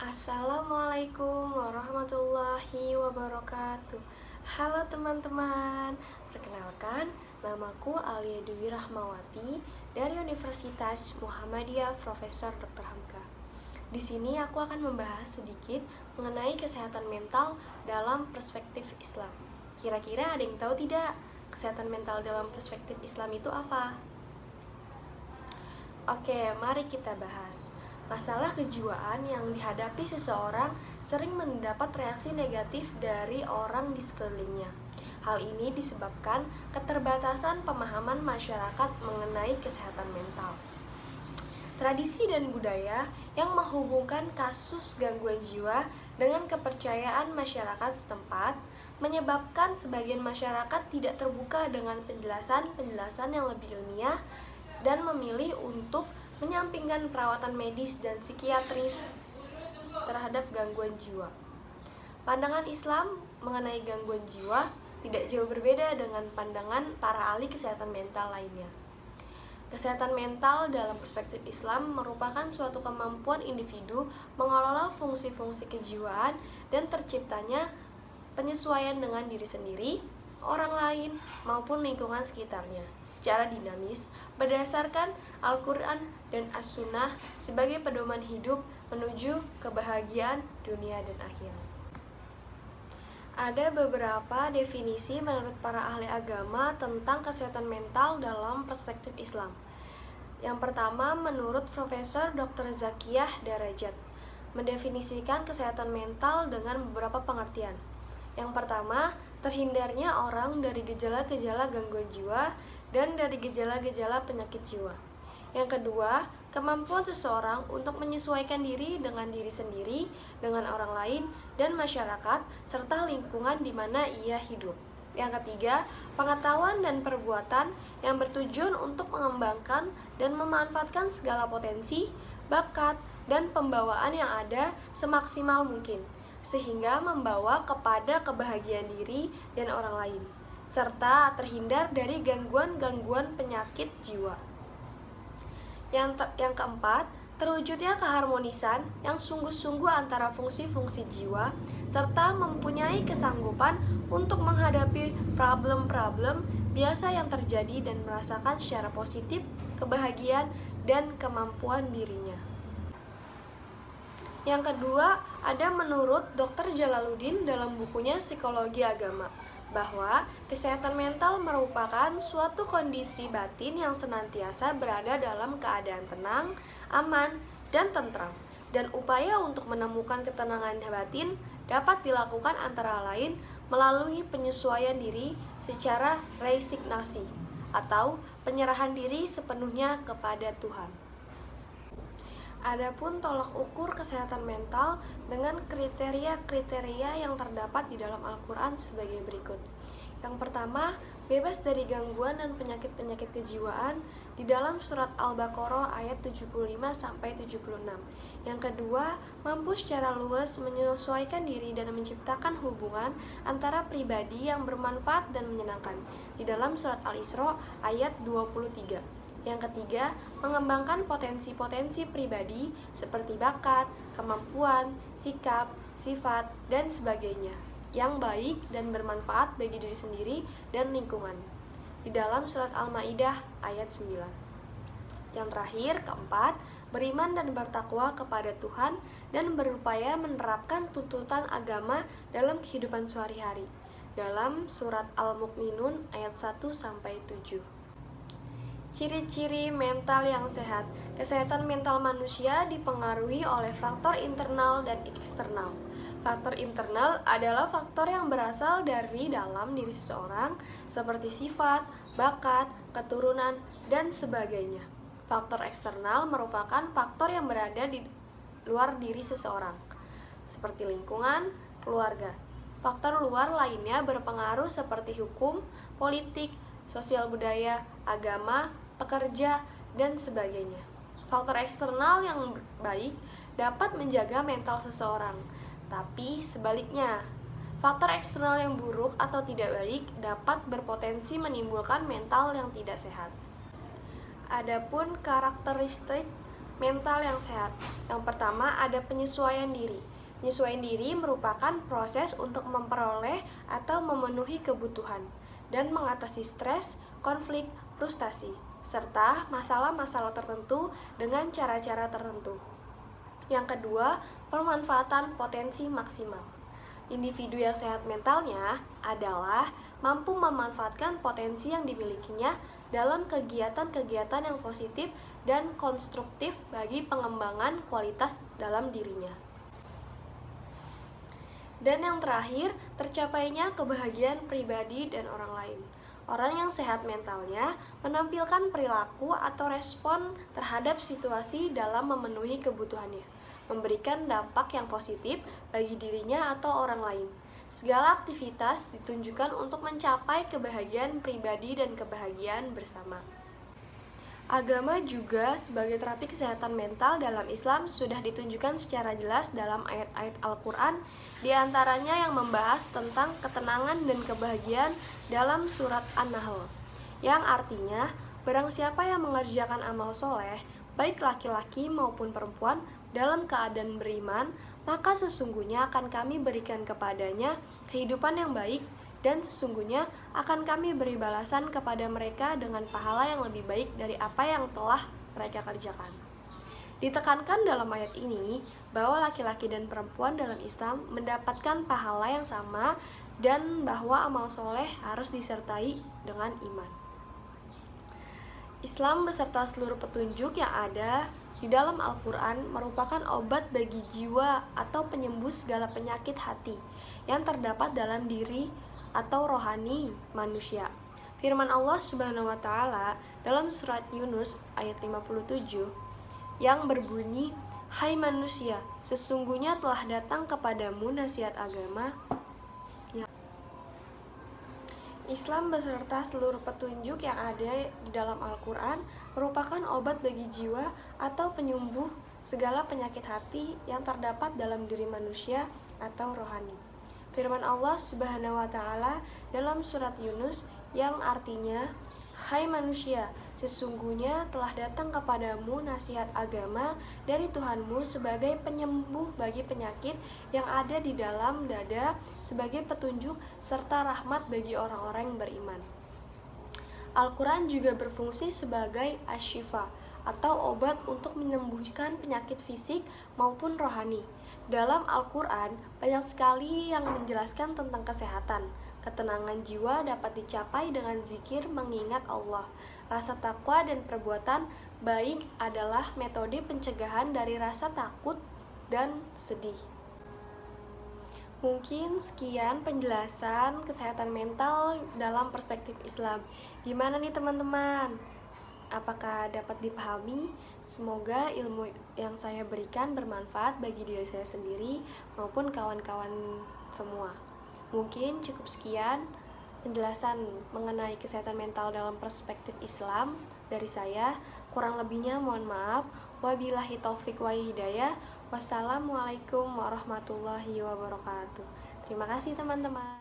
Assalamualaikum warahmatullahi wabarakatuh. Halo teman-teman, perkenalkan namaku Alia Dwi Rahmawati dari Universitas Muhammadiyah Profesor Dr. Hamka. Di sini aku akan membahas sedikit mengenai kesehatan mental dalam perspektif Islam. Kira-kira ada yang tahu tidak kesehatan mental dalam perspektif Islam itu apa? Oke, mari kita bahas. Masalah kejiwaan yang dihadapi seseorang sering mendapat reaksi negatif dari orang di sekelilingnya. Hal ini disebabkan keterbatasan pemahaman masyarakat mengenai kesehatan mental. Tradisi dan budaya yang menghubungkan kasus gangguan jiwa dengan kepercayaan masyarakat setempat menyebabkan sebagian masyarakat tidak terbuka dengan penjelasan-penjelasan yang lebih ilmiah dan memilih untuk menyampingkan perawatan medis dan psikiatris terhadap gangguan jiwa. Pandangan Islam mengenai gangguan jiwa tidak jauh berbeda dengan pandangan para ahli kesehatan mental lainnya. Kesehatan mental dalam perspektif Islam merupakan suatu kemampuan individu mengelola fungsi-fungsi kejiwaan dan terciptanya penyesuaian dengan diri sendiri, orang lain, maupun lingkungan sekitarnya secara dinamis berdasarkan Al-Quran dan As-Sunnah sebagai pedoman hidup menuju kebahagiaan dunia dan akhirat. Ada beberapa definisi menurut para ahli agama tentang kesehatan mental dalam perspektif Islam. Yang pertama, menurut Profesor Dr. Zakiyah Darajat, mendefinisikan kesehatan mental dengan beberapa pengertian. Yang pertama, terhindarnya orang dari gejala-gejala gangguan jiwa dan dari gejala-gejala penyakit jiwa. Yang kedua, kemampuan seseorang untuk menyesuaikan diri dengan diri sendiri, dengan orang lain, dan masyarakat, serta lingkungan di mana ia hidup. Yang ketiga, pengetahuan dan perbuatan yang bertujuan untuk mengembangkan dan memanfaatkan segala potensi, bakat, dan pembawaan yang ada semaksimal mungkin, sehingga membawa kepada kebahagiaan diri dan orang lain, serta terhindar dari gangguan-gangguan penyakit jiwa. Yang keempat, terwujudnya keharmonisan yang sungguh-sungguh antara fungsi-fungsi jiwa, serta mempunyai kesanggupan untuk menghadapi problem-problem biasa yang terjadi dan merasakan secara positif kebahagiaan dan kemampuan dirinya. Yang kedua, ada menurut Dr. Jalaluddin dalam bukunya Psikologi Agama, bahwa kesehatan mental merupakan suatu kondisi batin yang senantiasa berada dalam keadaan tenang, aman, dan tentram. Dan upaya untuk menemukan ketenangan batin dapat dilakukan antara lain melalui penyesuaian diri secara resignasi atau penyerahan diri sepenuhnya kepada Tuhan. Adapun tolak ukur kesehatan mental dengan kriteria-kriteria yang terdapat di dalam Al-Quran sebagai berikut. Yang pertama, bebas dari gangguan dan penyakit-penyakit kejiwaan di dalam surat Al-Baqarah ayat 75-76. Yang kedua, mampu secara luas menyesuaikan diri dan menciptakan hubungan antara pribadi yang bermanfaat dan menyenangkan di dalam surat Al-Isra ayat 23. Yang ketiga, mengembangkan potensi-potensi pribadi seperti bakat, kemampuan, sikap, sifat, dan sebagainya yang baik dan bermanfaat bagi diri sendiri dan lingkungan di dalam surat Al-Maidah ayat 9. Yang terakhir, keempat, beriman dan bertakwa kepada Tuhan dan berupaya menerapkan tuntutan agama dalam kehidupan sehari-hari dalam surat Al-Mu'minun ayat 1-7. Ciri-ciri mental yang sehat. Kesehatan mental manusia dipengaruhi oleh faktor internal dan eksternal. Faktor internal adalah faktor yang berasal dari dalam diri seseorang, seperti sifat, bakat, keturunan, dan sebagainya. Faktor eksternal merupakan faktor yang berada di luar diri seseorang, seperti lingkungan, keluarga. Faktor luar lainnya berpengaruh seperti hukum, politik, sosial budaya, agama, pekerja, dan sebagainya. Faktor eksternal yang baik dapat menjaga mental seseorang, tapi sebaliknya, faktor eksternal yang buruk atau tidak baik dapat berpotensi menimbulkan mental yang tidak sehat. Adapun karakteristik mental yang sehat. Yang pertama ada penyesuaian diri. Penyesuaian diri merupakan proses untuk memperoleh atau memenuhi kebutuhan dan mengatasi stres, konflik, frustasi, serta masalah-masalah tertentu dengan cara-cara tertentu. Yang kedua, pemanfaatan potensi maksimal. Individu yang sehat mentalnya adalah mampu memanfaatkan potensi yang dimilikinya dalam kegiatan-kegiatan yang positif dan konstruktif bagi pengembangan kualitas dalam dirinya. Dan yang terakhir, tercapainya kebahagiaan pribadi dan orang lain. Orang yang sehat mentalnya menampilkan perilaku atau respon terhadap situasi dalam memenuhi kebutuhannya, memberikan dampak yang positif bagi dirinya atau orang lain. Segala aktivitas ditunjukkan untuk mencapai kebahagiaan pribadi dan kebahagiaan bersama. Agama juga sebagai terapi kesehatan mental dalam Islam sudah ditunjukkan secara jelas dalam ayat-ayat Al-Quran, diantaranya yang membahas tentang ketenangan dan kebahagiaan dalam surat An-Nahl, yang artinya, barang siapa yang mengerjakan amal soleh, baik laki-laki maupun perempuan, dalam keadaan beriman, maka sesungguhnya akan kami berikan kepadanya kehidupan yang baik, dan sesungguhnya akan kami beri balasan kepada mereka dengan pahala yang lebih baik dari apa yang telah mereka kerjakan. Ditekankan dalam ayat ini bahwa laki-laki dan perempuan dalam Islam mendapatkan pahala yang sama dan bahwa amal soleh harus disertai dengan iman. Islam beserta seluruh petunjuk yang ada di dalam Al-Quran merupakan obat bagi jiwa atau penyembuh segala penyakit hati yang terdapat dalam diri atau rohani manusia. Firman Allah Subhanahu wa taala dalam surat Yunus ayat 57 yang berbunyi, "Hai manusia, sesungguhnya telah datang kepadamu nasihat agama yang..." Islam beserta seluruh petunjuk yang ada di dalam Al-Quran merupakan obat bagi jiwa atau penyembuh segala penyakit hati yang terdapat dalam diri manusia atau rohani. Firman Allah Subhanahu wa taala dalam surat Yunus yang artinya, "Hai manusia, sesungguhnya telah datang kepadamu nasihat agama dari Tuhanmu sebagai penyembuh bagi penyakit yang ada di dalam dada, sebagai petunjuk serta rahmat bagi orang-orang yang beriman." Al-Quran juga berfungsi sebagai asy-syifa atau obat untuk menyembuhkan penyakit fisik maupun rohani. Dalam Al-Quran, banyak sekali yang menjelaskan tentang kesehatan. Ketenangan jiwa dapat dicapai dengan zikir mengingat Allah. Rasa takwa dan perbuatan baik adalah metode pencegahan dari rasa takut dan sedih. Mungkin sekian penjelasan kesehatan mental dalam perspektif Islam. Gimana nih teman-teman? Apakah dapat dipahami? Semoga ilmu yang saya berikan bermanfaat bagi diri saya sendiri maupun kawan-kawan semua. Mungkin cukup sekian penjelasan mengenai kesehatan mental dalam perspektif Islam dari saya. Kurang lebihnya mohon maaf. Wabillahi taufik wa hidayah. Wassalamualaikum warahmatullahi wabarakatuh. Terima kasih teman-teman.